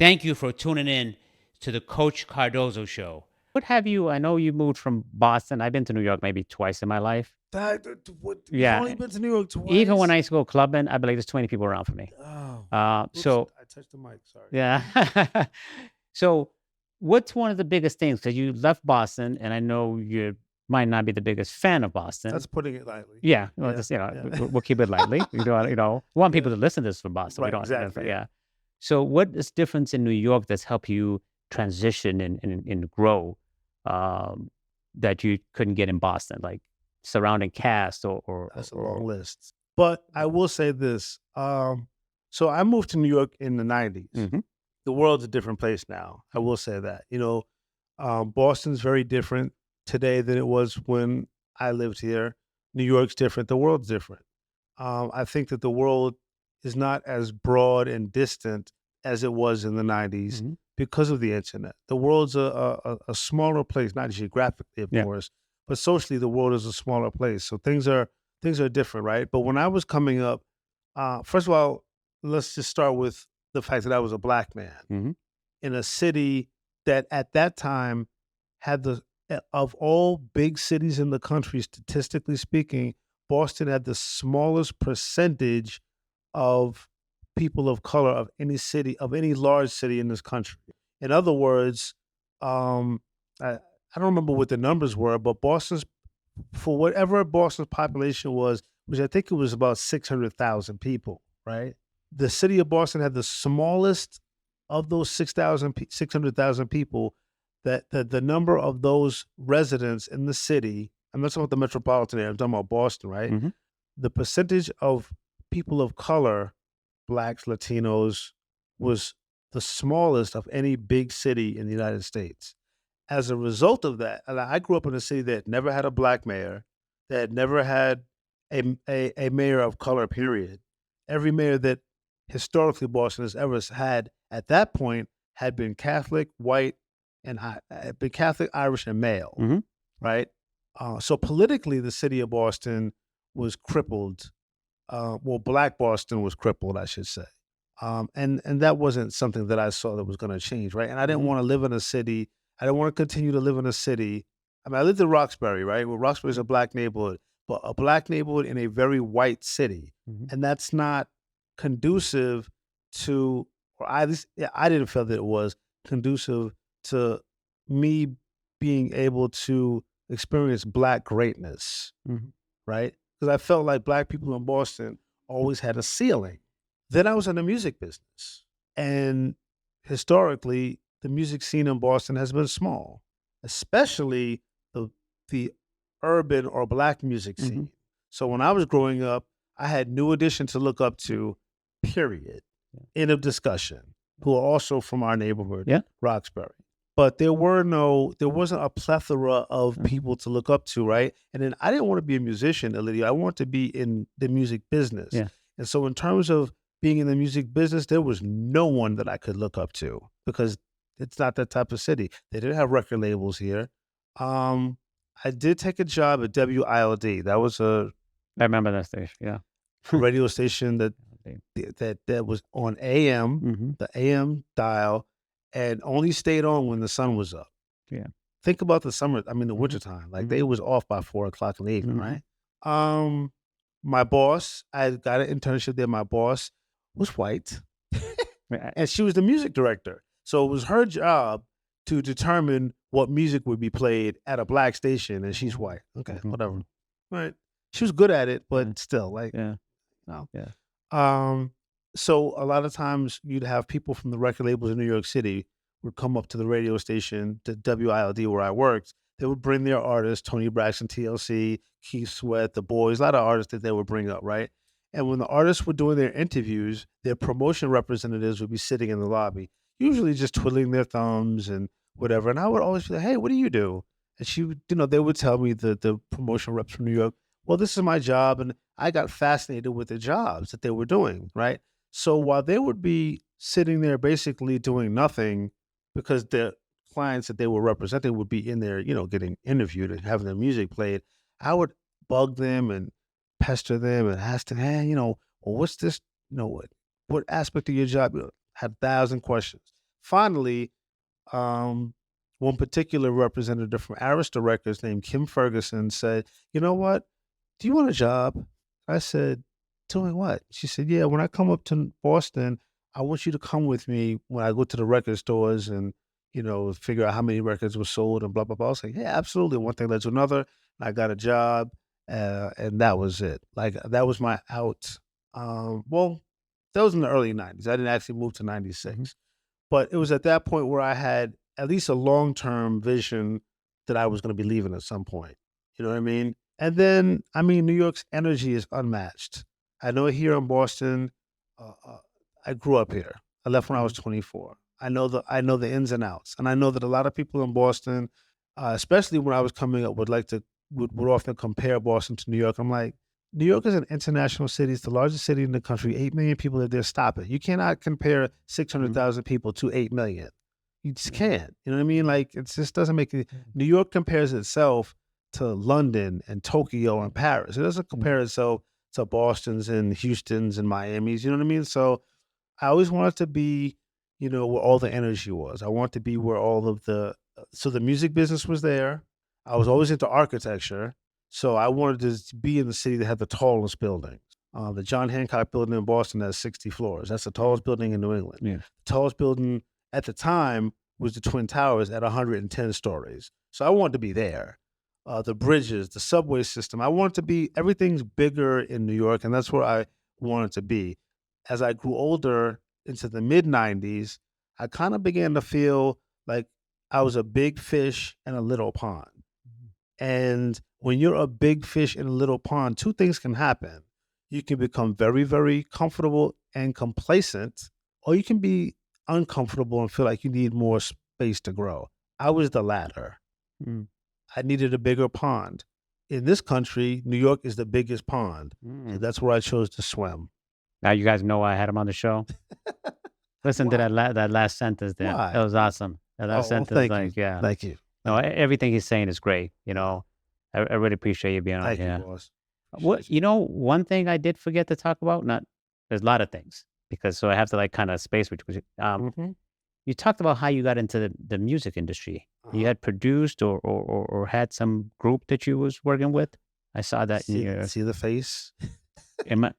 Thank you for tuning in to the Coach Cardoso Show. What have you? I know you moved from Boston. I've been to New York maybe twice in my life. You've Yeah, only been to New York even when twice? I used to go clubbing, I believe there's 20 people around for me. Oh, oops! So I touched the mic. Sorry. yeah. So, what's one of the biggest things? Because you left Boston, and I know you might not be the biggest fan of Boston. That's putting it lightly. Yeah, well, Yeah, just yeah, we'll keep it lightly. We want yeah. people to listen to this from Boston. We Right, don't, exactly. Yeah. yeah. So, what is difference in New York that's helped you transition and grow that you couldn't get in Boston, like surrounding cast That's a long or list. But I will say this. So I moved to New York in the 90s. Mhm. The world's a different place now. I will say that. Boston's very different today than it was when I lived here. New York's different. The world's different. I think that the world is not as broad and distant as it was in the 90s Mhm. because of the internet. The world's a smaller place, not geographically, of Yeah. course, but socially, the world is a smaller place. So things are different, right? But when I was coming up, first of all, let's just start with the fact that I was a black man Mhm. in a city that at that time had of all big cities in the country, statistically speaking, Boston had the smallest percentage of people of color of any city, of any large city in this country. In other words, um, I don't remember what the numbers were, but for whatever Boston's population was, which I think it was about 600,000 people, right? The city of Boston had the smallest of those 600,000 people, that the number of those residents in the city, I'm not talking about the metropolitan area, I'm talking about Boston, right? Mhm. The percentage of people of color, blacks, Latinos, was the smallest of any big city in the United States. As a result of that, and I grew up in a city that never had a black mayor, that never had a mayor of color, period. Every mayor that historically Boston has ever had at that point had been Catholic, white, and had been Catholic, Irish, and male, Mhm. right? So politically, the city of Boston was crippled. Well, Black Boston was crippled, I should say. And that wasn't something that I saw that was going to change, right? And I didn't Mhm. want to live in a city. I didn't want to continue to live in a city. I mean, I lived in Roxbury, right? Well, Roxbury is a black neighborhood, but a black neighborhood in a very white city, Mhm. and that's not conducive to, or at least yeah, I didn't feel that it was conducive to me being able to experience black greatness, Mhm. right? Because I felt like black people in Boston always had a ceiling. Then I was in the music business. And historically, the music scene in Boston has been small, especially the urban or black music Mhm. scene. So when I was growing up, I had New Edition to look up to, period. Yeah. End of discussion. Who are also from our neighborhood, Yeah. Roxbury. But there wasn't a plethora of Mhm. people to look up to, right? And then I didn't want to be a musician, Lydia. I wanted to be in the music business. Yeah. And so in terms of being in the music business, there was no one that I could look up to because it's not that type of city. They didn't have record labels here. Um, I did take a job at WILD. That was I remember that station. Yeah. a radio station that Okay. that was on AM, Mhm. the AM dial, and only stayed on when the sun was up. Yeah. Think about the summer, I mean, the Mhm. wintertime, like, they Mhm. was off by 4 o'clock in the evening, Mhm. right? Um, my boss, I got an internship there, my boss was white, Yeah. and she was the music director. So it was her job to determine what music would be played at a black station, and she's Mhm. white. Okay, Mhm. whatever. Mhm. Right. She was good at it, Yeah. but still, like, Yeah. no. Yeah. Um, so a lot of times you'd have people from the record labels in New York City would come up to the radio station, to WILD where I worked. They would bring their artists, Tony Braxton, TLC, Keith Sweat, The Boys, a lot of artists that they would bring up, right? And when the artists were doing their interviews, their promotion representatives would be sitting in the lobby, usually just twiddling their thumbs and whatever. And I would always be like, "Hey, what do you do?" And she would, they would tell me, the promotion reps from New York, "Well, this is my job." And I got fascinated with the jobs that they were doing, right? So while they would be sitting there basically doing nothing because the clients that they were representing would be in there, getting interviewed and having their music played, I would bug them and pester them and ask them, "Hey, well, what's this? What aspect of your job?" Had 1,000 questions. finally, um, one particular representative from Arista Records named Kim Ferguson said, "You know what? Do you want a job?" I said, "Doing what?" She said, "Yeah, when I come up to Boston, I want you to come with me when I go to the record stores and, figure out how many records were sold and blah, blah, blah." I was like, "Yeah, absolutely." One thing led to another. And I got a job, and that was it. Like, that was my out. Well, that was in the early 90s. I didn't actually move to 96. But it was at that point where I had at least a long-term vision that I was gonna be leaving at some point. You know what I mean? And then, I mean, New York's energy is unmatched. I know here in Boston, I grew up here. I left when I was Mhm. 24. I know the ins and outs, and I know that a lot of people in Boston, especially when I was coming up, would often compare Boston to New York. I'm like, New York is an international city. It's the largest city in the country. 8 million people live there. Stop it. You cannot compare Mhm. 600,000 people to 8 million. You just Mhm. can't. You know what I mean? Like it just doesn't make it. New York compares itself to London and Tokyo and Paris. It doesn't Mhm. compare itself to Boston's and Houston's and Miami's. You know what I mean? So I always wanted to be, where all the energy was. I want to be where all of so the music business was there. I was always into architecture. So I wanted to be in the city that had the tallest buildings. The John Hancock building in Boston has 60 floors. That's the Mhm. tallest building in New England. Yeah. The tallest building at the time was the Twin Towers at 110 stories. So I wanted to be there. The bridges, the subway system. I wanted to be, everything's bigger in New York, and that's where I wanted to be. As I grew older into the mid 90s, I kind of began to feel like I was a big fish in a little pond. And when you're a big fish in a little pond, two things can happen. You can become very, very comfortable and complacent, or you can be uncomfortable and feel like you need more space to grow. I was the latter. Mhm. I needed a bigger pond. In this country, New York is the biggest pond. So Mm. that's where I chose to swim. Now you guys know why I had him on the show. Listen to Why? that last sentence there. That Why? was awesome. That last Oh, well, sentence, thank you. like, yeah. Thank you. No, Thank you. everything he's saying is great. Wow. I really appreciate you being on. Thank you, Yeah. boss. What Appreciate you. one thing I did forget to talk about. Not there's a lot of things because so I have to like kind of space which Mhm. you talked about how you got into the music industry. You Uh-huh. had produced or had some group that you was working with. I saw that in your. See the face? Am I,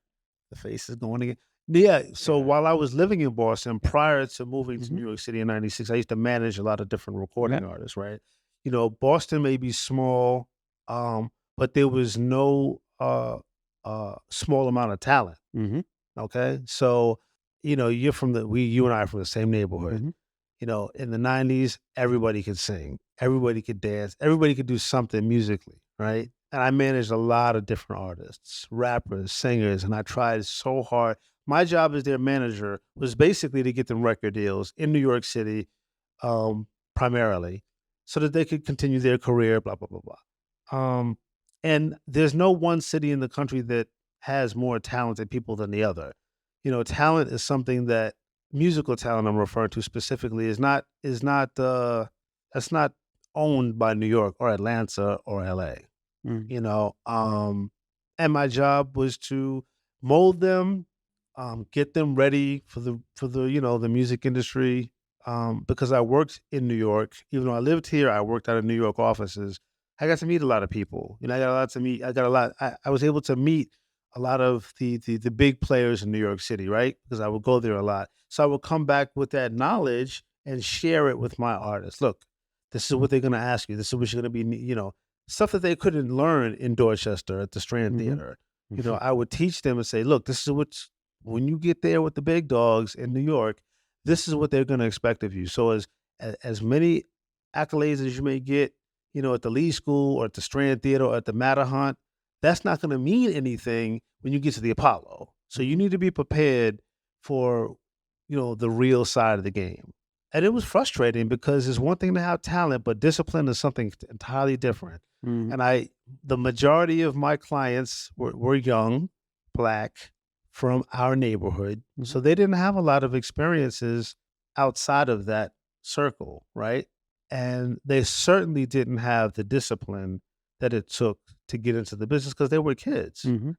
The face is going again. Yeah, so yeah. while I was living in Boston, prior to moving to Hmm. New York City in '96, I used to manage a lot of different Yeah. recording artists, right? Boston may be small, but there was no, small amount of talent, Hmm. okay? So, you and I are from the same neighborhood. Hmm. In the '90s, everybody could sing, everybody could dance, everybody could do something musically, right? And I managed a lot of different artists, rappers, singers, and I tried so hard. My job as their manager was basically to get them record deals in New York City, primarily, so that they could continue their career, blah, blah, blah, blah. And there's no one city in the country that has more talented people than the other. Talent is something that musical talent I'm referring to specifically that's not owned by New York or Atlanta or LA, Mm. you know. And my job was to mold them, get them ready for the music industry. Because I worked in New York, even though I lived here, I worked out of New York offices. I got to meet a lot of people. I got a lot to meet. I got a lot. I was able to meet a lot of the big players in New York City, right? Because I would go there a lot. So I would come back with that knowledge and share it with my artists. Look, this is what they're going to ask you. This is what you're going to be, stuff that they couldn't learn in Dorchester at the Strand Mhm. Theater. Mhm. I would teach them and say, look, this is when you get there with the big dogs in New York, this is what they're going to expect of you. So as many accolades as you may get, at the Lee School or at the Strand Theater or at the Matterhorn, that's not going to mean anything when you get to the Apollo. So you Mhm. need to be prepared for, the real side of the game. And it was frustrating because it's one thing to have talent, but discipline is something entirely different. Mhm. And the majority of my clients were young, black, from our neighborhood. Mhm. So they didn't have a lot of experiences outside of that circle, right? And they certainly didn't have the discipline that it took to get into the business because they were kids. Mhm.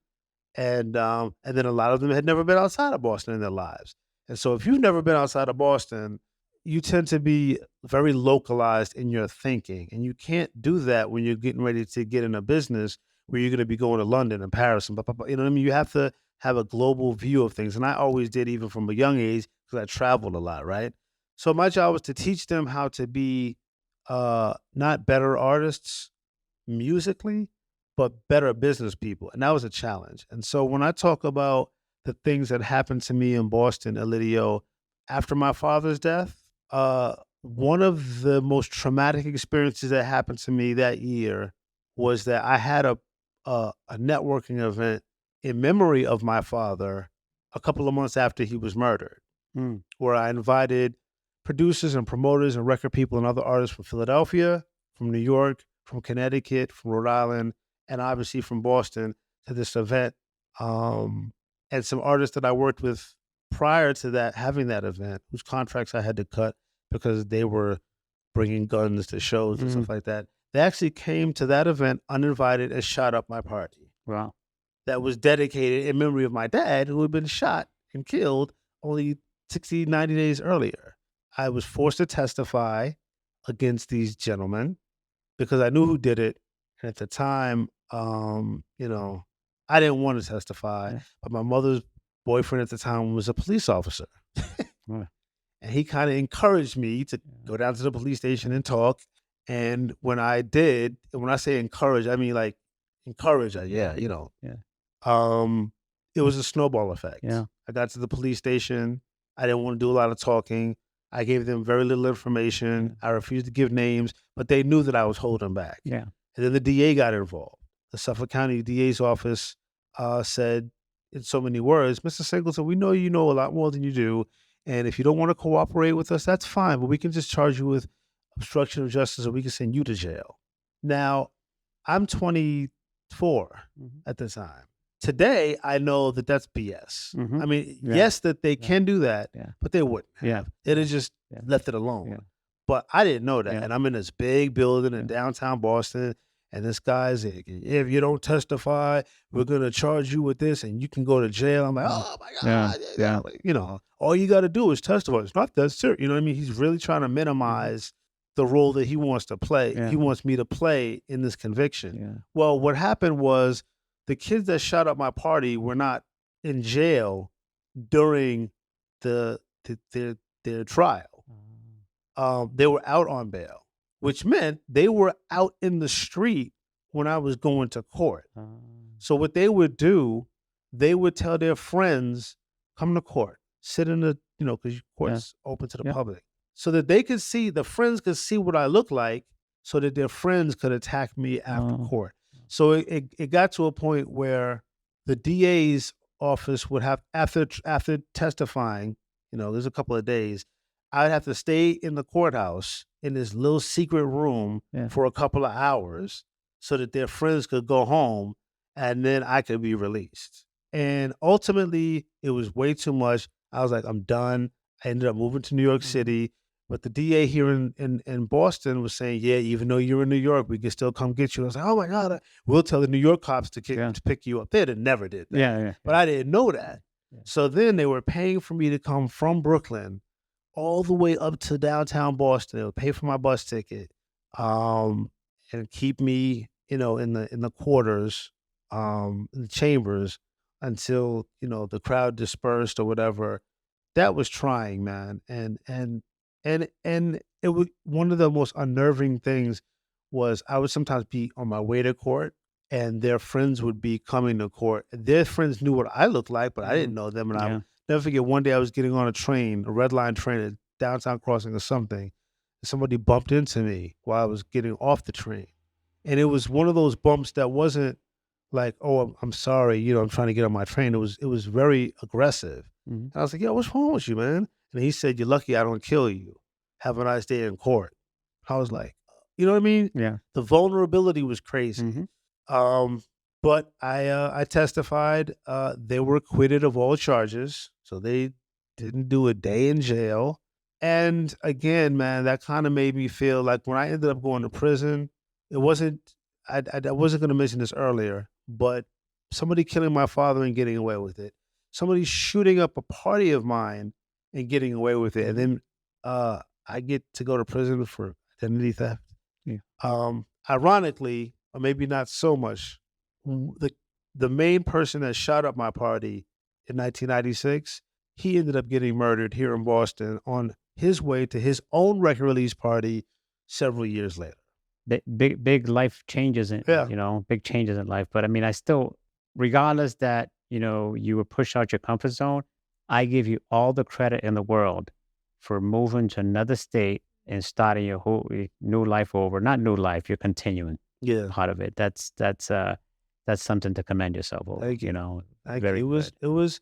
And then a lot of them had never been outside of Boston in their lives. And so if you've never been outside of Boston, you tend to be very localized in your thinking, and you can't do that when you're getting ready to get in a business where you're going to be going to London and Paris and blah, blah, blah. You know what I mean? You have to have a global view of things, and I always did, even from a young age, because I traveled a lot, right? So my job was to teach them how to be not better artists musically, but better business people. And that was a challenge. And so when I talk about the things that happened to me in Boston, ILIDIO, after my father's death, one of the most traumatic experiences that happened to me that year was that I had a networking event in memory of my father a couple of months after he was murdered, where I invited producers and promoters and record people and other artists from Philadelphia, from New York, from Connecticut, from Rhode Island, and obviously from Boston to this event. And some artists that I worked with prior to that, having that event, whose contracts I had to cut because they were bringing guns to shows and stuff like that. They actually came to that event uninvited and shot up my party. Wow. That was dedicated in memory of my dad, who had been shot and killed only 60, 90 days earlier. I was forced to testify against these gentlemen because I knew who did it. And at the time, I didn't want to testify, but my mother's boyfriend at the time was a police officer. And he kind of encouraged me to go down to the police station and talk. And when I did, and when I say encourage, I mean like encourage, it was a snowball effect. Yeah. I got to the police station. I didn't want to do a lot of talking. I gave them very little information. I refused to give names, but they knew that I was holding back. Yeah. And then the DA got involved. The Suffolk County DA's office said in so many words, Mr. Singleton, we know you know a lot more than you do. And if you don't want to cooperate with us, that's fine, but we can just charge you with obstruction of justice or we can send you to jail. Now, I'm 24 at the time. Today, I know that that's BS. I mean, yes, that they can do that, but they wouldn't have. They'd have just left it alone. But I didn't know that. And I'm in this big building in downtown Boston, and this guy's like, if you don't testify, we're going to charge you with this, and you can go to jail. I'm like, oh, my God. All you got to do is testify. It's not that serious. You know what I mean? He's really trying to minimize the role that he wants to play. He wants me to play in this conviction. Well, what happened was the kids that shot up my party were not in jail during their trial. They were out on bail, which meant they were out in the street when I was going to court. So what they would do, they would tell their friends, come to court, sit in the, because court's open to the public, so that they could see, the friends could see what I look like, so that their friends could attack me after court. So it got to a point where the DA's office would have, after testifying, there's a couple of days, I'd have to stay in the courthouse in this little secret room for a couple of hours so that their friends could go home and then I could be released. And ultimately, it was way too much. I was like, I'm done. I ended up moving to New York City. But the DA here in Boston was saying, yeah, even though you're in New York, we can still come get you. I was like, oh, my God, we'll tell the New York cops to pick you up. They never did that. But I didn't know that. So then they were paying for me to come from Brooklyn all the way up to downtown Boston. They would pay for my bus ticket and keep me, in the quarters, in the chambers until, the crowd dispersed or whatever. That was trying, man. And it was one of the most unnerving things was I would sometimes be on my way to court and their friends would be coming to court. Their friends knew what I looked like, but I didn't know them. And I'll never forget, one day I was getting on a red line train at downtown crossing or something. And somebody bumped into me while I was getting off the train. And it was one of those bumps that wasn't like, oh, I'm sorry, I'm trying to get on my train. It was very aggressive. And I was like, yo, what's wrong with you, man? And he said, you're lucky I don't kill you. Have a nice day in court. I was like, you know what I mean? Yeah. The vulnerability was crazy. But I testified. They were acquitted of all charges. So they didn't do a day in jail. And again, man, that kind of made me feel like when I ended up going to prison, it wasn't, I wasn't going to mention this earlier, but somebody killing my father and getting away with it. Somebody shooting up a party of mine and getting away with it. And then I get to go to prison for identity theft. Yeah. Ironically, or maybe not so much, the main person that shot up my party in 1996, he ended up getting murdered here in Boston on his way to his own record release party several years later. Big life changes in, Yeah. big changes in life. But I mean, I still, regardless that, you were pushed out your comfort zone, I give you all the credit in the world for moving to another state and starting your whole new life over. Not new life, you're continuing Yeah. part of it. That's something to commend yourself over. Thank you. Very good. It was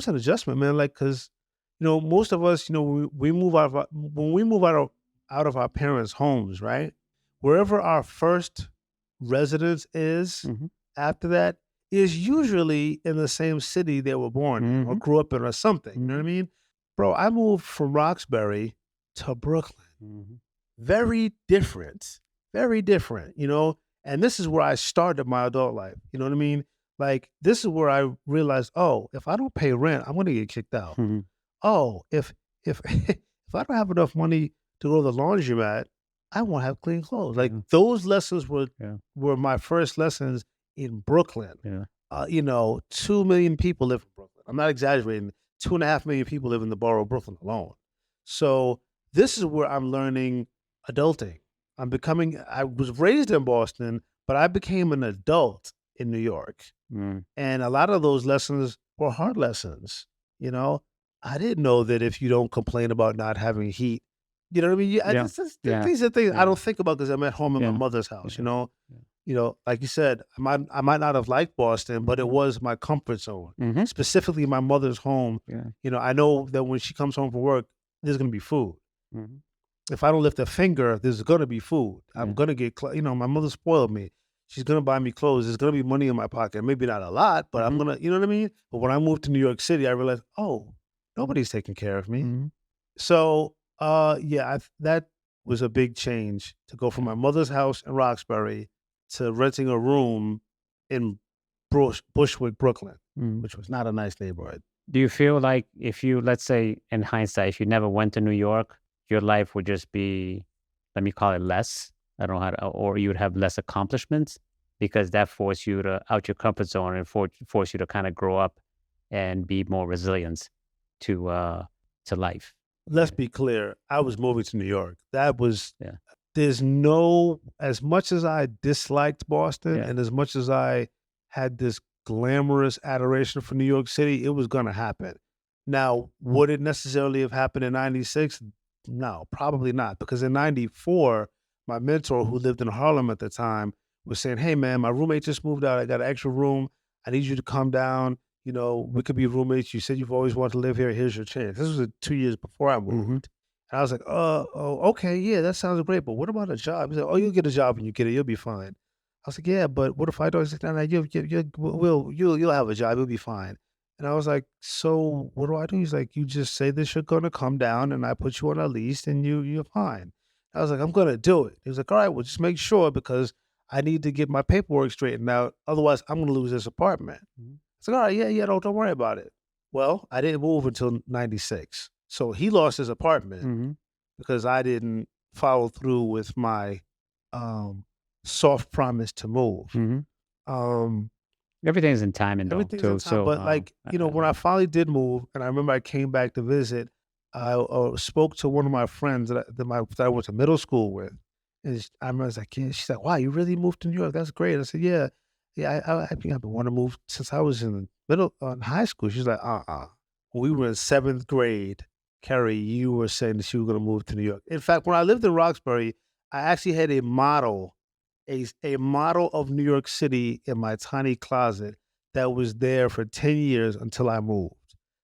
an adjustment, man. Like, cause most of us, we move out of when we move out of our parents' homes, right? Wherever our first residence is Mhm. after that is usually in the same city they were born in or Mhm. grew up in or something. You know what I mean? Bro, I moved from Roxbury to Brooklyn. Mhm. Very different. Very different, And this is where I started my adult life. You know what I mean? Like, this is where I realized, oh, if I don't pay rent, I'm gonna get kicked out. Mhm. Oh, if if I don't have enough money to go to the laundromat, I won't have clean clothes. Like, Yeah. those lessons were Yeah. were my first lessons in Brooklyn. Yeah. 2 million people live in Brooklyn. I'm not exaggerating. 2.5 million people live in the borough of Brooklyn alone. So this is where I'm learning adulting. I was raised in Boston, but I became an adult in New York. Mm. And a lot of those lessons were hard lessons. I didn't know that if you don't complain about not having heat, you know what I mean? Yeah. Yeah. These are things I Yeah. don't think about because I'm at home in my Yeah. mother's house, Yeah. like you said, I might not have liked Boston, but it was my comfort zone, Mhm. specifically my mother's home. Yeah. I know that when she comes home from work, there's going to be food. Mhm. If I don't lift a finger, there's going to be food. I'm Yeah. going to get, my mother spoiled me. She's going to buy me clothes. There's going to be money in my pocket. Maybe not a lot, but I'm Mhm. going to, you know what I mean? But when I moved to New York City, I realized, oh, nobody's taking care of me. Mhm. So, that was a big change to go from my mother's house in Roxbury to renting a room in Bushwick, Brooklyn, Mhm. which was not a nice neighborhood. Do you feel like if you, let's say in hindsight, if you never went to New York, your life would just be, let me call it less? I don't know how to, or you would have less accomplishments because that forced you to out your comfort zone and force you to kind of grow up and be more resilient to life. Let's be clear. I was moving to New York. That was, Yeah. as much as I disliked Boston Yeah. and as much as I had this glamorous adoration for New York City, it was going to happen. Now, would it necessarily have happened in 96? No, probably not. Because in 94, my mentor who lived in Harlem at the time was saying, hey, man, my roommate just moved out. I got an extra room. I need you to come down. We could be roommates. You said you've always wanted to live here. Here's your chance. This was 2 years before I moved. Mhm. And I was like, oh, okay, yeah, that sounds great. But what about a job? He's like, oh, you'll get a job when you get it. You'll be fine. I was like, yeah, but what if I don't? He's like, no, no, you'll have a job. You'll be fine. And I was like, so what do I do? He's like, you just say that you're going to come down and I put you on a lease and you're fine. I was like, I'm going to do it. He was like, all right, well, just make sure because I need to get my paperwork straightened out. Otherwise, I'm going to lose this apartment. Mhm. It's like, all right, yeah, don't worry about it. Well, I didn't move until 96. So he lost his apartment Mhm. because I didn't follow through with my soft promise to move. Mhm. Um, Everything's in timing though, Everything's in too. time, So, but when I finally did move, and I remember I came back to visit, I spoke to one of my friends that I went to middle school with, and I remember I was like, yeah, she's like, wow, you really moved to New York? That's great. I said, yeah, I think I've been wanting to move since I was in high school. She's like, when we were in 7th grade, Keri, you were saying that you were going to move to New York. In fact, when I lived in Roxbury, I actually had a model of New York City in my tiny closet that was there for 10 years until I moved.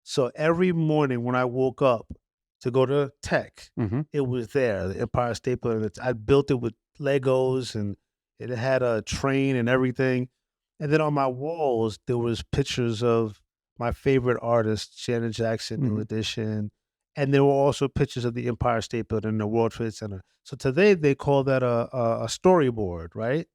So every morning when I woke up to go to tech, Mhm. it was there, the Empire State Building. I built it with Legos and it had a train and everything. And then on my walls, there was pictures of my favorite artists, Janet Jackson, New Mhm. Edition. And there were also pictures of the Empire State Building and the World Trade Center. So today they call that a storyboard, right?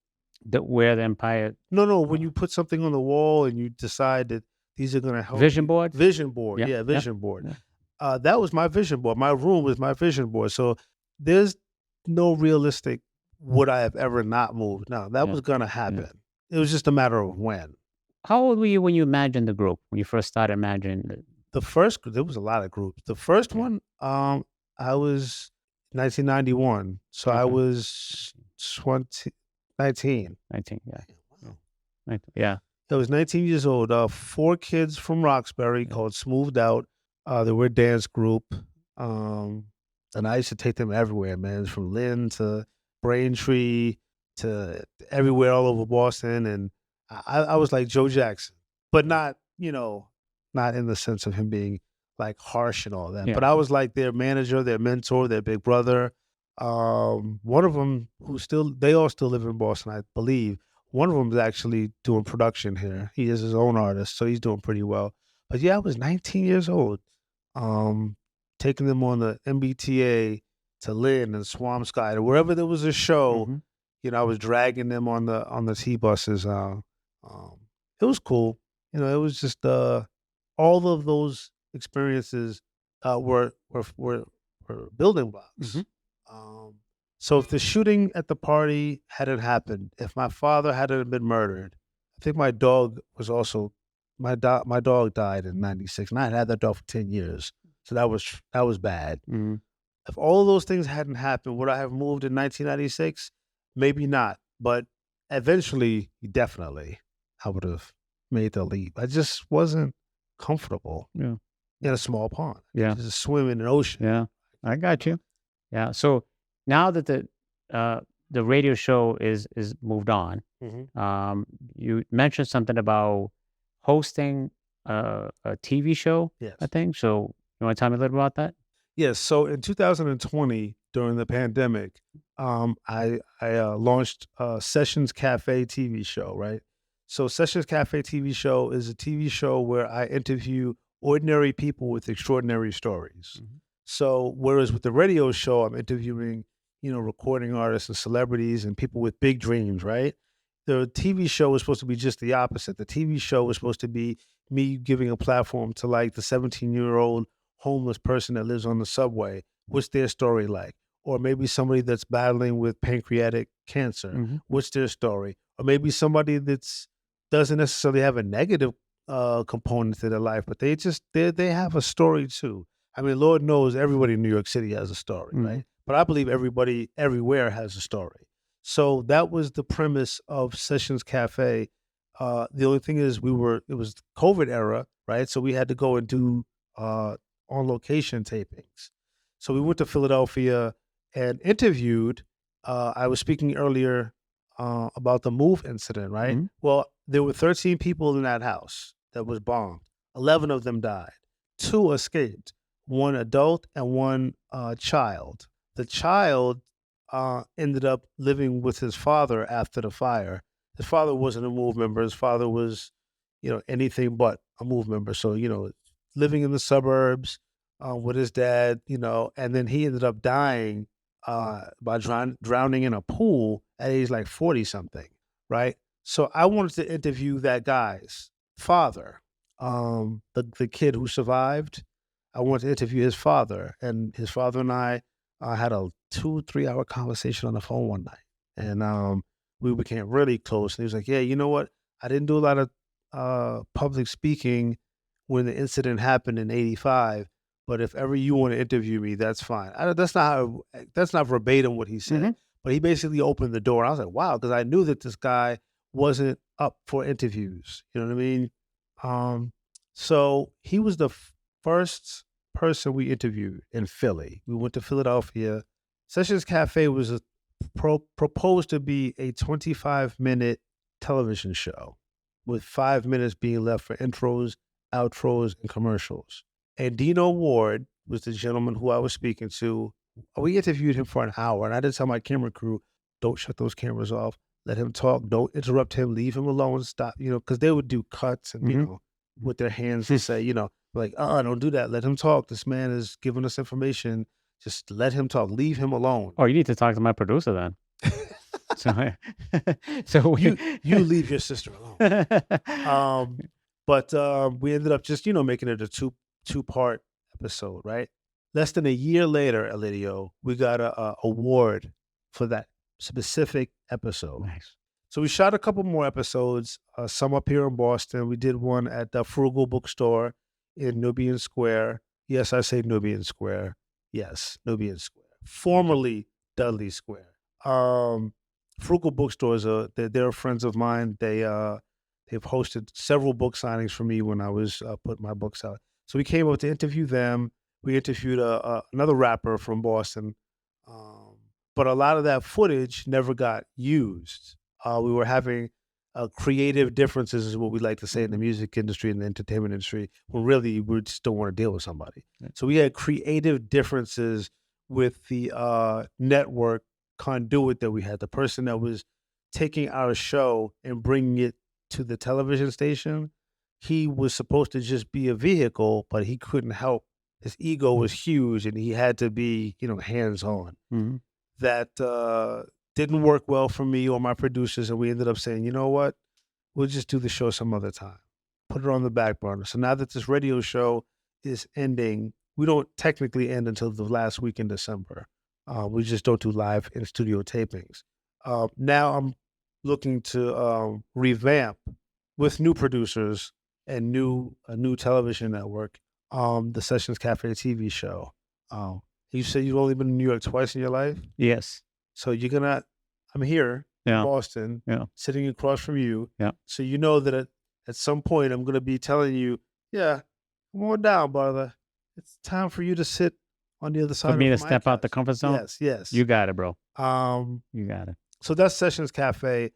Where the empire No, when you put something on the wall and you decide that these are gonna help vision you board? vision board, Yeah. yeah, Yeah. vision board. Yeah. That was my vision board. My room was my vision board. So there's no realistic would I have ever not moved. No, that Yeah. was gonna Yeah. happen. It was just a matter of when. How old were you when you imagined the group? When you first started imagining it? The first there was a lot of groups. The first Yeah. one, I was 1991, so I Okay. was 20, 19. 19. Yeah. Yeah. Wow. Yeah. I was 19 years old. 4 kids from Roxbury Yeah. called Smoothed Out. They were a dance group. Um, and I used to take them everywhere, man, from Lynn to Braintree to everywhere all over Boston. And I was like Joe Jackson, but not, not in the sense of him being like harsh and all that. Yeah. But I was like their manager, their mentor, their big brother. One of them they all still live in Boston, I believe. One of them is actually doing production here. He is his own artist, so he's doing pretty well. But yeah, I was 19 years old, um, taking them on the MBTA to Lynn and Swampscott, or wherever there was a show. Mhm. I was dragging them on the T buses. It was cool. It was just all of those experiences were building blocks. Mhm. Um, so if the shooting at the party hadn't happened, if my father hadn't been murdered, I think my dog was also my dog died in '96, and I had that dog for 10 years. So that was bad. Mhm. If all of those things hadn't happened, would I have moved in 1996? Maybe not, but eventually, definitely, I would have made the leap. I just wasn't comfortable Yeah. in a small pond. Yeah. Just swim in an ocean. Yeah. I got you. Yeah. So now that the radio show is moved on, Mhm. you mentioned something about hosting a TV show, Yes. I think. So you want to tell me a little about that? Yes. So in 2020, during the pandemic, I launched Sessions Cafe TV show. Right. So Sessions Cafe TV show is a TV show where I interview ordinary people with extraordinary stories. Mhm. So whereas with the radio show, I'm interviewing, recording artists and celebrities and people with big dreams. Right. The TV show was supposed to be just the opposite. The TV show was supposed to be me giving a platform to like the 17-year-old homeless person that lives on the subway. What's their story like? Or maybe somebody that's battling with pancreatic cancer. Mhm. What's their story? Or maybe somebody that's doesn't necessarily have a negative component to their life, but they have a story too. I mean, Lord knows everybody in New York City has a story, Mhm. right? But I believe everybody everywhere has a story. So that was the premise of Sessions Cafe. The only thing is it was COVID era, right? So we had to go and do on location tapings. So we went to Philadelphia and interviewed. I was speaking earlier about the move incident, right? Mhm. Well, there were 13 people in that house that was bombed. 11 of them died. 2 escaped. 1 adult and 1 child. The child ended up living with his father after the fire. His father wasn't a move member. His father was, anything but a move member. So, living in the suburbs with his dad, and then he ended up dying by drowning in a pool at age like 40 something, right? So I wanted to interview that guy's father, the kid who survived. I wanted to interview his father, and his father and I had a 2-3 hour conversation on the phone one night, and we became really close. And he was like, "Yeah, you know what? I didn't do a lot of public speaking when the incident happened in '85, but if ever you want to interview me, that's fine." That's not verbatim what he said, Mhm. but he basically opened the door. I was like, "Wow," because I knew that this guy wasn't up for interviews. You know what I mean? So he was the first person we interviewed in Philly. We went to Philadelphia. Sessions Cafe was proposed to be a 25-minute television show with 5 minutes being left for intros, outros, and commercials. And Dino Ward was the gentleman who I was speaking to. We interviewed him for an hour, and I did tell my camera crew, don't shut those cameras off. Let him talk. Don't interrupt him. Leave him alone. Stop, because they would do cuts and, Mhm. with their hands to say, like, don't do that. Let him talk. This man is giving us information. Just let him talk. Leave him alone. Oh, you need to talk to my producer then. So, so You leave your sister alone. But we ended up just, making it a two-part episode, right? Less than a year later, ILIDIO, we got a award for that specific episode. Nice. So we shot a couple more episodes, some up here in Boston. We did one at the Frugal Bookstore in Nubian Square. Yes, I say Nubian Square. Yes, Nubian Square. Formerly Dudley Square. Frugal Bookstores, they're friends of mine. They've hosted several book signings for me when I was putting my books out. So we came up to interview them. We interviewed another rapper from Boston, but a lot of that footage never got used. We were having creative differences, is what we like to say in the music industry and the entertainment industry, when really we just don't want to deal with somebody. Right. So we had creative differences with the network conduit that we had, the person that was taking our show and bringing it to the television station. He was supposed to just be a vehicle, but he couldn't help. His ego was huge and he had to be, hands-on. Mm-hmm. That didn't work well for me or my producers, and we ended up saying, you know what, we'll just do the show some other time. Put it on the back burner. So now that this radio show is ending, we don't technically end until the last week in December. We just don't do live in studio tapings. Now I'm looking to revamp with new producers and a new television network, the Sessions Cafe TV show. You said you've only been in New York twice in your life? Yes. So I'm here in Boston, sitting across from you. Yeah. So you know that at some point I'm going to be telling you, yeah, come on down, brother. It's time for you to sit on the other side For me to my step out couch. the comfort zone? Yes. You got it, bro. You got it. So that's Sessions Cafe.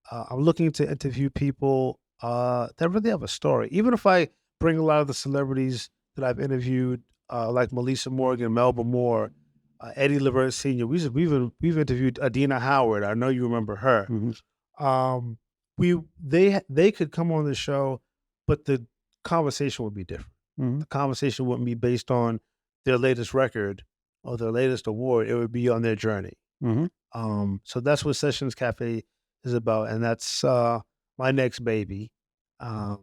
I'm looking to interview people that really have a story. Even if I bring a lot of the celebrities that I've interviewed, like Melissa Morgan, Melba Moore, Eddie Levert Sr. We've interviewed Adina Howard. I know you remember her. Mm-hmm. They could come on the show, but the conversation would be different. Mm-hmm. The conversation wouldn't be based on their latest record or their latest award. It would be on their journey. Mm-hmm. So that's what Sessions Cafe is about, and that's my next baby. And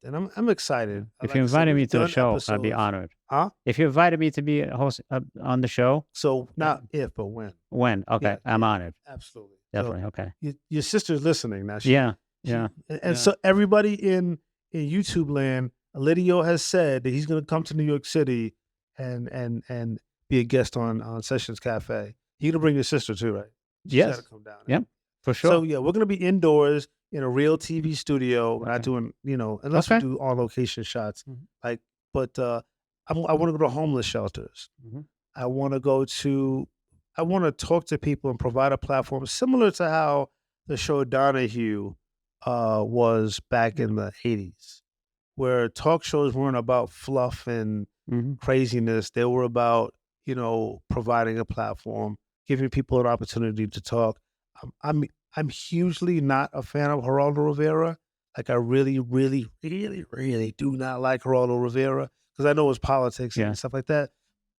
I'm excited. If you invited me to the show, I'd be honored. Huh? If you invited me to be a host on the show, So not if, but when. when? Okay, I'm honored. Absolutely. Definitely. So Okay. your sister's listening now. Yeah. So everybody in YouTube land, ILIDIO has said that he's going to come to New York City and be a guest on Sessions Cafe. You're going to bring your sister too, right? She's Yes. gotta come down. Yep. For sure. So we're going to be indoors in a real TV studio. We're not doing, unless we do on location shots. Mhm. But I want to go to homeless shelters. Mm-hmm. I want to talk to people and provide a platform similar to how the show Donahue was back in the 80s, where talk shows weren't about fluff and Mm-hmm. craziness. They were about, providing a platform, giving people an opportunity to talk. I'm hugely not a fan of Geraldo Rivera. Like I really, really, really, really do not like Geraldo Rivera because I know his politics and stuff like that.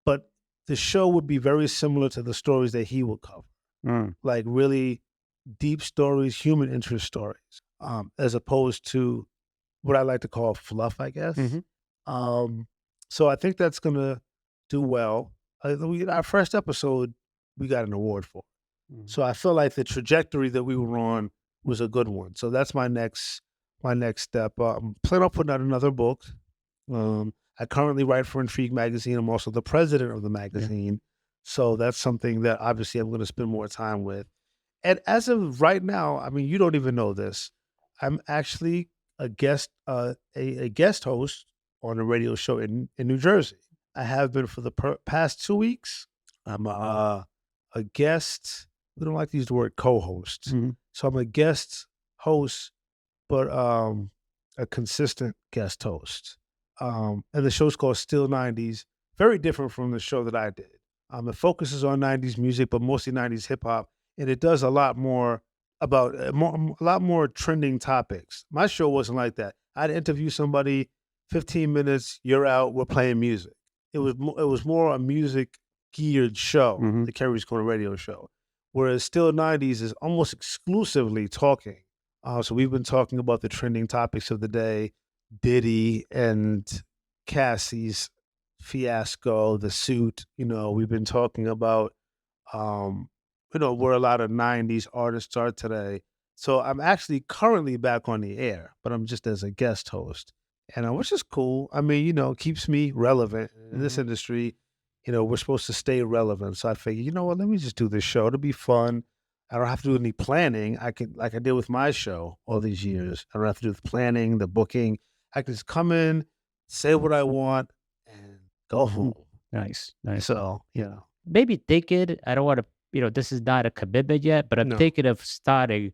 But the show would be very similar to the stories that he would cover, like really deep stories, human interest stories, as opposed to what I like to call fluff, I guess. Mm-hmm. So I think that's gonna do well. Our first episode, we got an award for. So I feel like the trajectory that we were on was a good one. So that's my next step. I'm planning on putting out another book. I currently write for Intrigue magazine. I'm also the president of the magazine. So that's something that obviously I'm going to spend more time with. And as of right now, I mean, you don't even know this. I'm actually a guest host on a radio show in New Jersey. I have been for the past 2 weeks. I'm a guest. We don't like to use the word co-host. Mm-hmm. So I'm a guest host, but a consistent guest host. And the show's called Still 90s. Very different from the show that I did. It focuses on 90s music, but mostly 90s hip hop. And it does a lot more about a lot more trending topics. My show wasn't like that. I'd interview somebody, 15 minutes, you're out, we're playing music. It was more a music geared show, the Keri's Corner radio show. Whereas Still 90s is almost exclusively talking. So we've been talking about the trending topics of the day, Diddy and Cassie's Fiasco, The Suit. We've been talking about, um, where a lot of 90s artists are today. So I'm actually currently back on the air, but I'm just as a guest host. And which is cool. I mean, keeps me relevant in this Mhm. industry. We're supposed to stay relevant. So I figured, you know what, let me just do this show. It'll be fun. I don't have to do any planning. I can, like I did with my show all these years. I don't have to do the planning, the booking. I can just come in, say what I want, and go home. Nice, nice. So, Maybe thinking, I don't want to, this is not a commitment yet, but I'm no, thinking of starting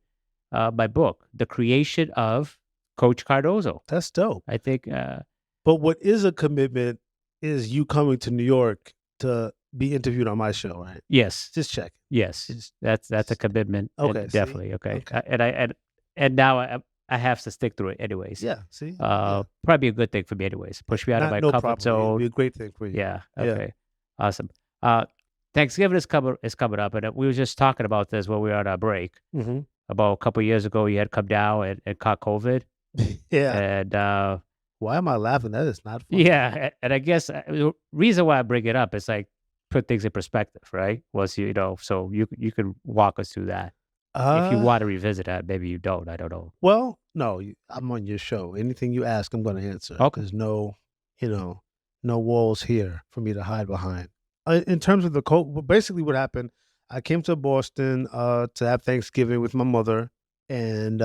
my book, The Creation of Coach Cardoso. that's dope. I think, But what is a commitment is you coming to New York to be interviewed on my show, right? yes, Just check. yes, Just, that's a commitment. okay, see? Definitely. Okay. Okay. And now I have to stick through it anyways. Yeah, see? Yeah. Probably a good thing for me anyways. Push me out of Not my no comfort problem. It'd be zone. a great thing for you. Yeah. Yeah. Okay. Awesome. Thanksgiving is coming up, and we were just talking about this when we were on our break. Mhm. About a couple years ago, you had come down and caught COVID, Yeah. and Why am I laughing? That is not funny. yeah, and I guess the reason why I bring it up is like put things in perspective, right? Was so you can walk us through that if you Uh, want to revisit that. Maybe you don't. I don't know. well, no, I'm on your show. Anything you ask, I'm gonna answer. Okay. There's no, no walls here for me to hide behind. In terms of the basically what happened, I came to Boston to have Thanksgiving with my mother and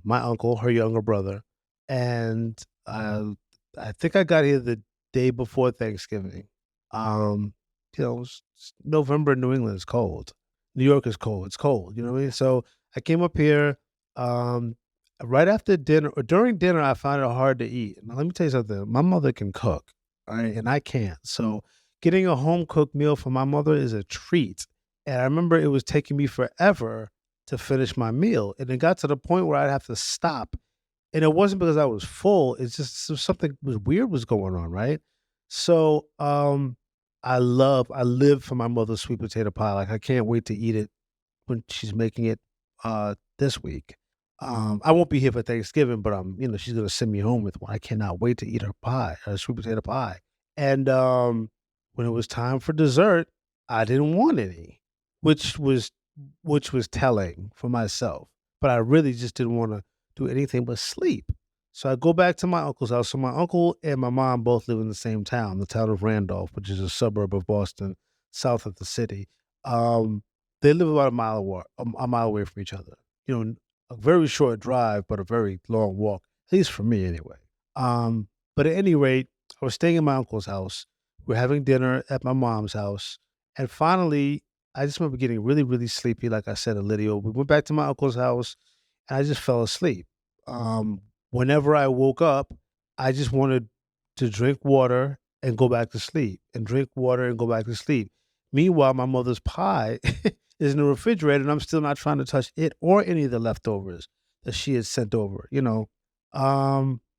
my uncle, her younger brother, and I think I got here the day before Thanksgiving. Um, November in New England is cold. New York is cold. It's cold. You know what I mean? So I came up here. Um, right after dinner or during dinner, I found it hard to eat. Now, let me tell you something. My mother can cook, all right, and I can't. So getting a home cooked meal for my mother is a treat. And I remember it was taking me forever to finish my meal. And it got to the point where I'd have to stop. And it wasn't because I was full. It's just something was weird was going on, right? So I live for my mother's sweet potato pie. Like I can't wait to eat it when she's making it this week. I won't be here for Thanksgiving, but she's gonna send me home with one. I cannot wait to eat her pie, her sweet potato pie. And when it was time for dessert, I didn't want any, which was which was telling for myself. But I really just didn't want to do anything but sleep. So I go back to my uncle's house. So my uncle and my mom both live in the same town, the town of Randolph, which is a suburb of Boston, south of the city. Um, they live about a mile away from each other. A very short drive, but a very long walk, at least for me anyway. But at any rate, I was staying in my uncle's house. We're having dinner at my mom's house. And finally, I just remember getting really, really sleepy, like I said, ILIDIO. We went back to my uncle's house and I just fell asleep. Whenever I woke up, I just wanted to drink water and go back to sleep and drink water and go back to sleep. Meanwhile, my mother's pie is in the refrigerator and I'm still not trying to touch it or any of the leftovers that she had sent over.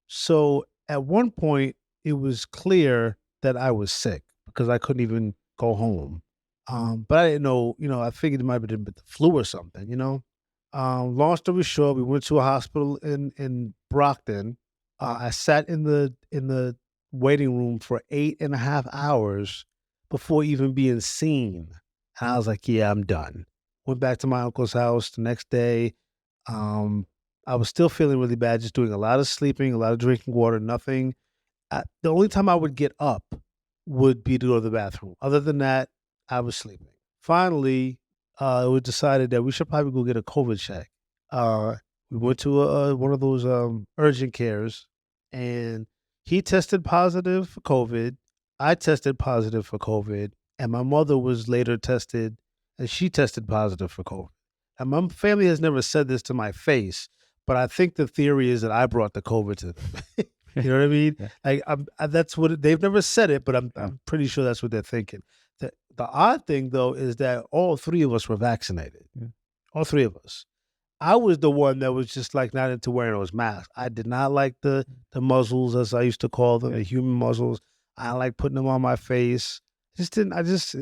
So at one point, it was clear that I was sick because I couldn't even go home. But I didn't know, I figured it might have been the flu or something. Long story short, we went to a hospital in Brockton. I sat in the waiting room for 8.5 hours before even being seen. And I was like, yeah, I'm done. Went back to my uncle's house the next day. Um, I was still feeling really bad, just doing a lot of sleeping, a lot of drinking water, nothing. The only time I would get up would be to go to the bathroom. Other than that, I was sleeping. Finally, it was decided that we should probably go get a COVID check. We went to one of those urgent cares, and he tested positive for COVID. I tested positive for COVID, and my mother was later tested, and she tested positive for COVID. And my family has never said this to my face, but I think the theory is that I brought the COVID to them. You know what I mean? Yeah. Like that's what they've never said it, but Yeah. I'm pretty sure that's what they're thinking. The odd thing though is that all three of us were vaccinated. Yeah. All three of us. I was the one that was just like not into wearing those masks. I did not like the muzzles, as I used to call them, Yeah. the human muzzles. I don't like putting them on my face. Just didn't. I just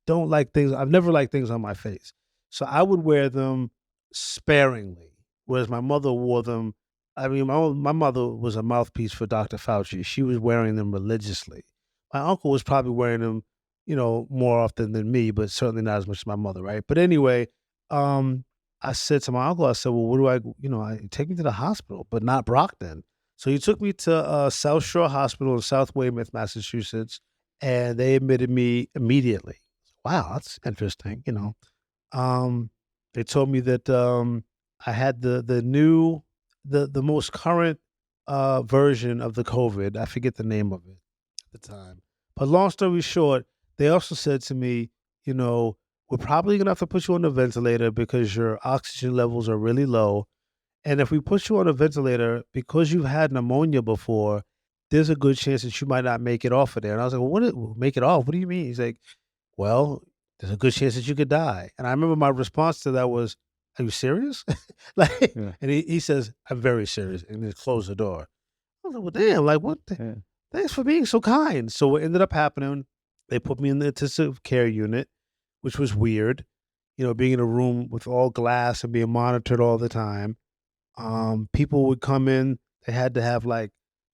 don't like things. I've never liked things on my face, so I would wear them sparingly. Whereas my mother wore them. I mean, my mother was a mouthpiece for Dr. Fauci. She was wearing them religiously. My uncle was probably wearing them, more often than me, but certainly not as much as my mother, right? But anyway, um, I said to my uncle, I said, "Well, what do take me to the hospital, but not Brockton." So he took me to South Shore Hospital in South Weymouth, Massachusetts, and they admitted me immediately. Wow, that's interesting. Um, they told me that I had the new the most current version of the COVID. I forget the name of it at the time. But long story short, they also said to me, you know, we're probably gonna have to put you on a ventilator because your oxygen levels are really low. And if we put you on a ventilator, because you've had pneumonia before, there's a good chance that you might not make it off of there. And I was like, well, make it off? What do you mean? He's like, well, there's a good chance that you could die. And I remember my response to that was, are you serious? Like, Yeah. and he says, I'm very serious. And he closed the door. I was like, well, damn, like, Yeah. thanks for being so kind. So what ended up happening, they put me in the intensive care unit, which was weird, being in a room with all glass and being monitored all the time. People would come in, they had to have like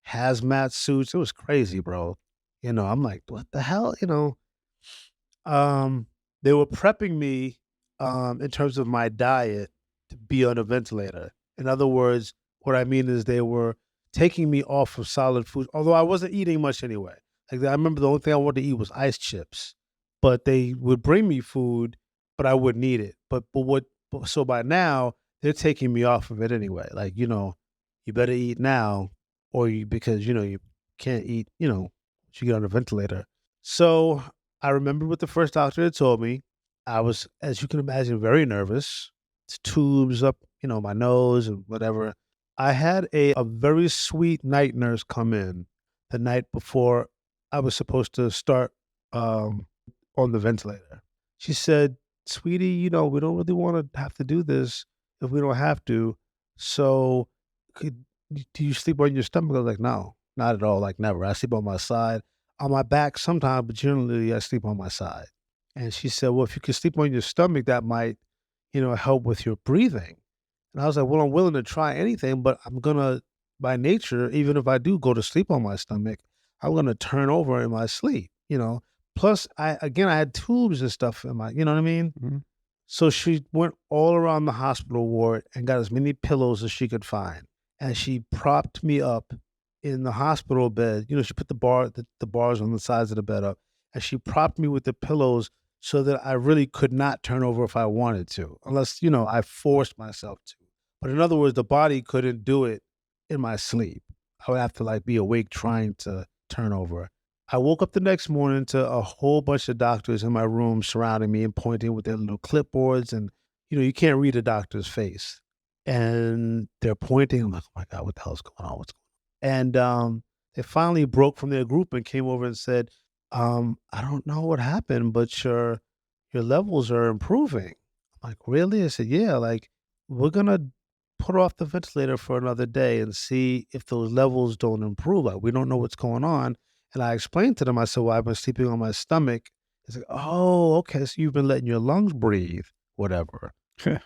hazmat suits. It was crazy, bro. I'm like, what the hell? Um, they were prepping me, in terms of my diet to be on a ventilator. In other words, what I mean is they were taking me off of solid food, although I wasn't eating much anyway. Like I remember the only thing I wanted to eat was ice chips, but they would bring me food, but I wouldn't eat it. So by now they're taking me off of it anyway. Like, you better eat now because, you can't eat, you get on a ventilator. So I remember what the first doctor had told me. I was, as you can imagine, very nervous. It's tubes up, my nose and whatever. I had a very sweet night nurse come in the night before I was supposed to start um, on the ventilator. She said, "Sweetie, we don't really want to have to do this if we don't have to. So, do you sleep on your stomach?" I was like, "No, not at all. Like never. I sleep on my side, on my back sometimes, but generally I sleep on my side." And she said, "Well, if you could sleep on your stomach, that might, help with your breathing." And I was like, "Well, I'm willing to try anything, but I'm gonna, by nature, even if I do go to sleep on my stomach, I'm gonna turn over in my sleep. Plus, I had tubes and stuff in my, you know what I mean? Mhm. So she went all around the hospital ward and got as many pillows as she could find. And she propped me up in the hospital bed. She put the bars on the sides of the bed up, and she propped me with the pillows so that I really could not turn over if I wanted to, unless, I forced myself to. But in other words, the body couldn't do it in my sleep. I would have to like be awake trying to turn over. I woke up the next morning to a whole bunch of doctors in my room surrounding me and pointing with their little clipboards. And, you can't read a doctor's face. And they're pointing. I'm like, oh my God, what the hell's going on? What's going on? And they finally broke from their group and came over and said, I don't know what happened, but your levels are improving. I'm like, really? I said, yeah, like we're gonna put her off the ventilator for another day and see if those levels don't improve. Like we don't know what's going on. And I explained to them, I said, well, I've been sleeping on my stomach. It's like, oh, okay. So you've been letting your lungs breathe, whatever.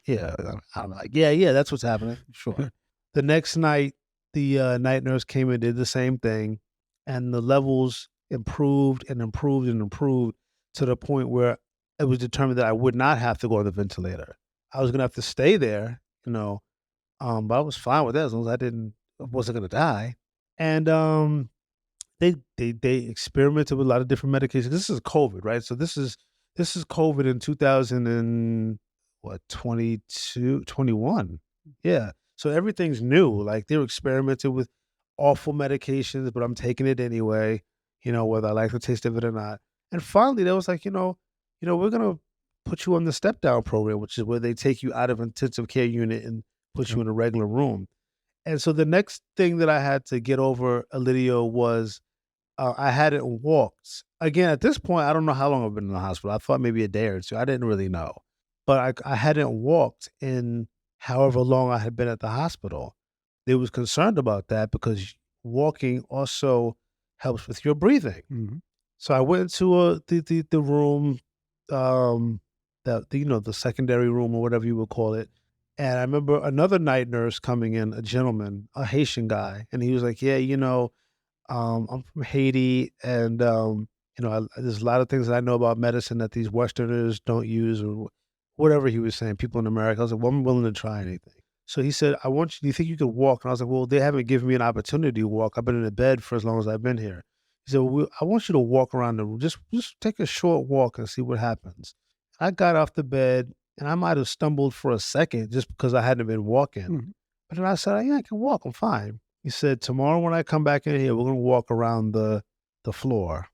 Yeah. I'm like, yeah, yeah, that's what's happening. Sure. The next night, the night nurse came and did the same thing. And the levels improved and improved and improved to the point where it was determined that I would not have to go on the ventilator. I was going to have to stay there, but I was fine with that as long as I wasn't going to die. And they experimented with a lot of different medications. This is COVID, right? So this is COVID in 2000 and what, 22, 21. Yeah. So everything's new. Like they're experimenting with awful medications, but I'm taking it anyway, whether I like the taste of it or not. And finally they was like, we're gonna put you on the step down program, which is where they take you out of intensive care unit and put you Okay. in a regular room. And so the next thing that I had to get over, ILIDIO, was I hadn't walked. Again, at this point, I don't know how long I've been in the hospital. I thought maybe a day or two. I didn't really know. But I hadn't walked in however long I had been at the hospital. They was concerned about that because walking also helps with your breathing. Mhm. So I went into the room, um, the secondary room or whatever you would call it. And I remember another night nurse coming in, a gentleman, a Haitian guy, and he was like, "Yeah, I'm from Haiti, and there's a lot of things that I know about medicine that these Westerners don't use, or whatever he was saying. People in America, I was like, well, I'm willing to try anything. So he said, "I want you. Do you think you could walk?" And I was like, "Well, they haven't given me an opportunity to walk. I've been in the bed for as long as I've been here." He said, well, "I want you to walk around the room. Just take a short walk and see what happens." I got off the bed, and I might have stumbled for a second just because I hadn't been walking. Mhm. But then I said, "Yeah, I can walk. I'm fine." He said, "Tomorrow when I come back in here, we're gonna walk around the floor."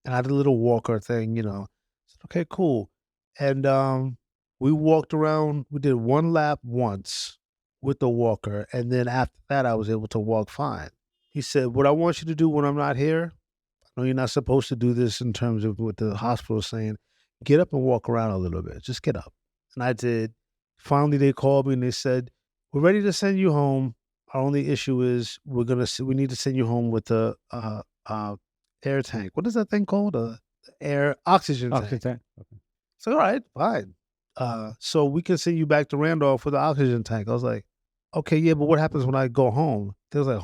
And I did a little walker thing. I said, "Okay, cool." And we walked around, we did one lap once with the walker, and then after that I was able to walk fine. He said, "What I want you to do when I'm not here, I know you're not supposed to do this in terms of what the hospital is saying, get up and walk around a little bit. Just get up." And I did. Finally, they called me and they said, "We're ready to send you home. Our only issue is we need to send you home with a air tank. What is that thing called? A air oxygen tank." Oxygen. Okay. So, all right, fine. So we can send you back to Randolph with the oxygen tank. I was like, okay, yeah, but what happens when I go home? They was like,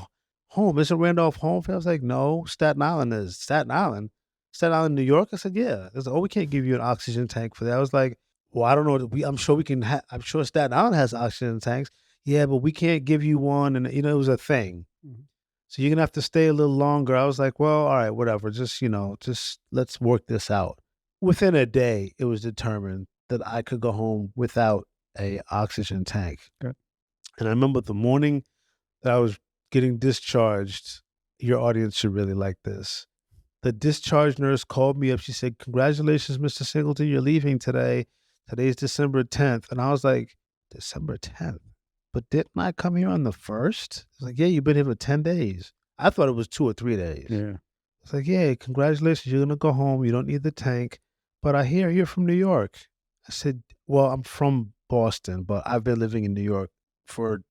home? Isn't Randolph home? I was like, no, Staten Island is. Staten Island? Staten Island, New York? I said, yeah. They was like, oh, we can't give you an oxygen tank for that. I was like, well, I don't know. I'm sure we can. I'm sure Staten Island has oxygen tanks. Yeah, but we can't give you one. And it was a thing. Mhm. So you're gonna have to stay a little longer. I was like, well, all right, whatever. Just let's work this out. Within a day, it was determined that I could go home without a oxygen tank. Good. And I remember the morning that I was getting discharged. Your audience should really like this. The discharge nurse called me up. She said, "Congratulations, Mr. Singleton. You're leaving today. Today's December 10th." And I was like, "December 10th? But didn't I come here on the 1st?" It's like, "Yeah, you've been here for 10 days." I thought it was 2 or 3 days. Yeah. It's like, "Yeah, congratulations. You're going to go home. You don't need the tank. But I hear you're from New York." I said, "Well, I'm from Boston, but I've been living in New York for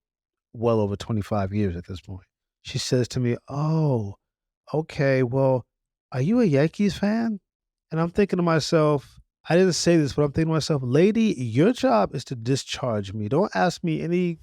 well over 25 years at this point." She says to me, "Oh, okay. Well, are you a Yankees fan?" And I'm thinking to myself, I didn't say this, but I'm thinking to myself, lady, your job is to discharge me. Don't ask me any.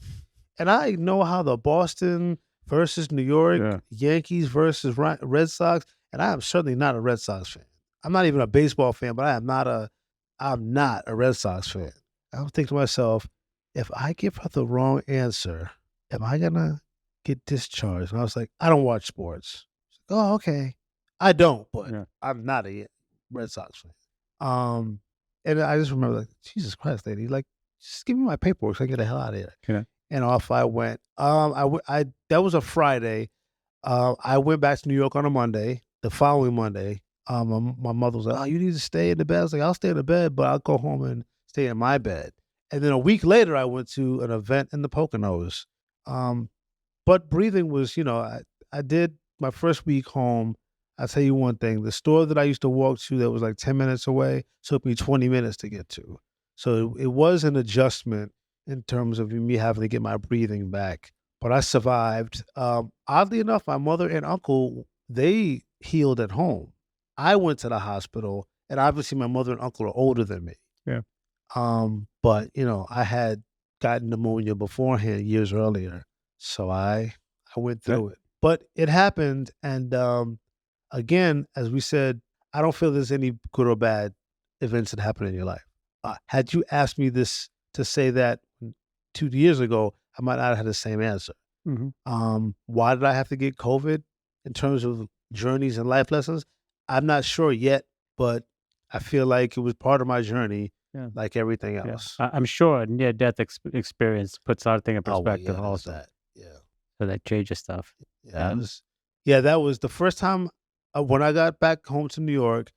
And I know how the Boston versus New York, Yeah. Yankees versus Red Sox, and I am certainly not a Red Sox fan. I'm not even a baseball fan, but I'm not a Red Sox fan. I'm thinking to myself, if I give her the wrong answer, am I gonna get discharged? And I was like, I don't watch sports. She's like, oh, okay. I don't, but Yeah. I'm not a Red Sox fan. Um, and I just remember, like, Jesus Christ, lady, like, just give me my paperwork so I can get the hell out of here. Yeah. And off I went. That was a Friday. I went back to New York on a Monday. The following Monday, my mother was like, "Oh, you need to stay in the bed." I was like, "I'll stay in the bed, but I'll go home and stay in my bed." And then a week later, I went to an event in the Poconos. Um, but breathing was, I did my first week home. I'll tell you one thing, the store that I used to walk to that was like 10 minutes away took me 20 minutes to get to. So it was an adjustment in terms of me having to get my breathing back. But I survived. Oddly enough, my mother and uncle, they healed at home. I went to the hospital, and obviously my mother and uncle are older than me. Yeah. But I had gotten pneumonia beforehand years earlier. So I went Yeah. through it. But it happened, and again, as we said, I don't feel there's any good or bad events that happen in your life. Had you asked me this to say that 2 years ago, I might not have had the same answer. Mhm. Why did I have to get COVID in terms of journeys and life lessons? I'm not sure yet, but I feel like it was part of my journey, Yeah. like everything Yeah. else. I'm sure near-death experience puts everything in Oh well, perspective yeah, there's also. that. Yeah, So that changes stuff. yeah, that was the first time when I got back home to New York.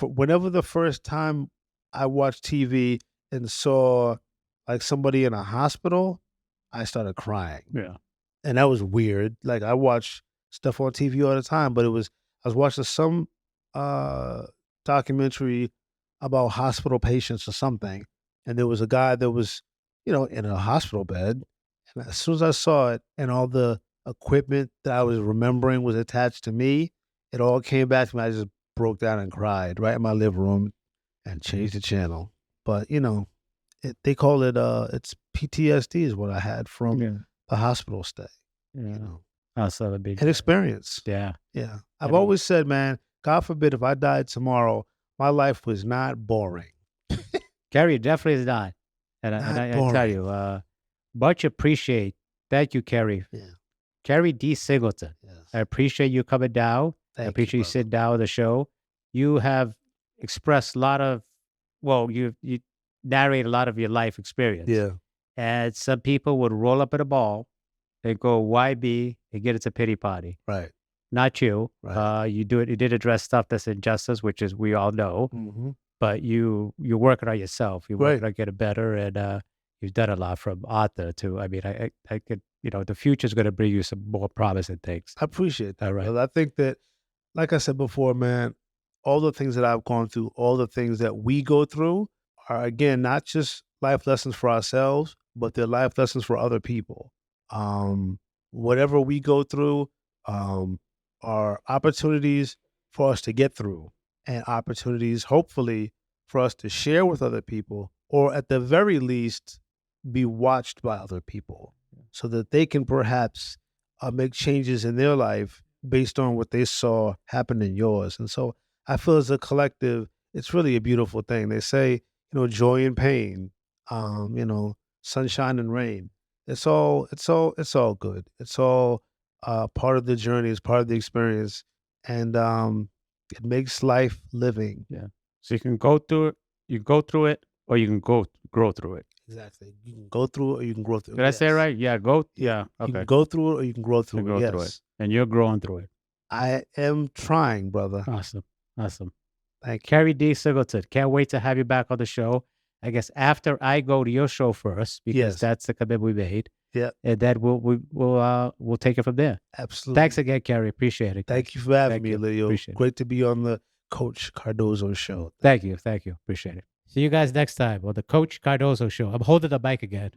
Whenever the first time I watched TV and saw like somebody in a hospital, I started crying. Yeah. And that was weird. Like, I watch stuff on TV all the time, but I was watching some documentary about hospital patients or something, and there was a guy that was, in a hospital bed, and as soon as I saw it and all the equipment that I was remembering was attached to me, it all came back to me. I just broke down and cried right in my living room and changed the channel. But, they call it, it's PTSD is what I had from Yeah. the hospital stay, Yeah. Also, the big and experience. Yeah. Yeah. I've And, always said, man, God forbid if I died tomorrow, my life was not boring. Keri definitely is not. And Not I tell boring. you, much appreciate. Thank you, Keri. Yeah. Keri D. Singleton. I Yes. appreciate you coming down. I Thank you, appreciate you brother. sitting down with the show. You have expressed a lot of, well, you narrate a lot of your life experience. Yeah. And some people would roll up at a ball and go, why be, and get into pity party. Right. Not you. Right. You did address stuff that's injustice, which is we all know. Mm-hmm. But you're working on yourself. You're working Right. on getting better, and you've done a lot from Arthur too. I mean, I could, the future's going to bring you some more promising things. I appreciate that. All right. Brother. I think that, like I said before, man, all the things that I've gone through, all the things that we go through are, again, not just life lessons for ourselves, but they're life lessons for other people. Whatever we go through are opportunities for us to get through, and opportunities, hopefully, for us to share with other people, or at the very least, be watched by other people so that they can perhaps make changes in their life based on what they saw happen in yours. And so I feel as a collective, it's really a beautiful thing. They say, joy and pain, sunshine and rain. It's all good. It's all part of the journey. It's part of the experience, and it makes life living. Yeah. So you can go through it. You go through it, or you can grow through it. Exactly. You can go through it, or you can grow through it. Did I say it right? Yeah. Go. Yeah. You Okay. can go through it, or you can grow You through go it. through it, Yes. and you're growing through it. I am trying, brother. Awesome. Thank you. Keri D. Singleton. Can't wait to have you back on the show. I guess after I go to your show first, because Yes. that's the commitment we made. Yeah. And then we'll take it from there. Absolutely. Thanks again, Keri. Appreciate it. Thank you for having Thank me, you. ILIDIO. Appreciate it. Great to be on the Coach Cardoso show. Thank you. Appreciate it. See you guys next time on the Coach Cardoso show. I'm holding the mic again.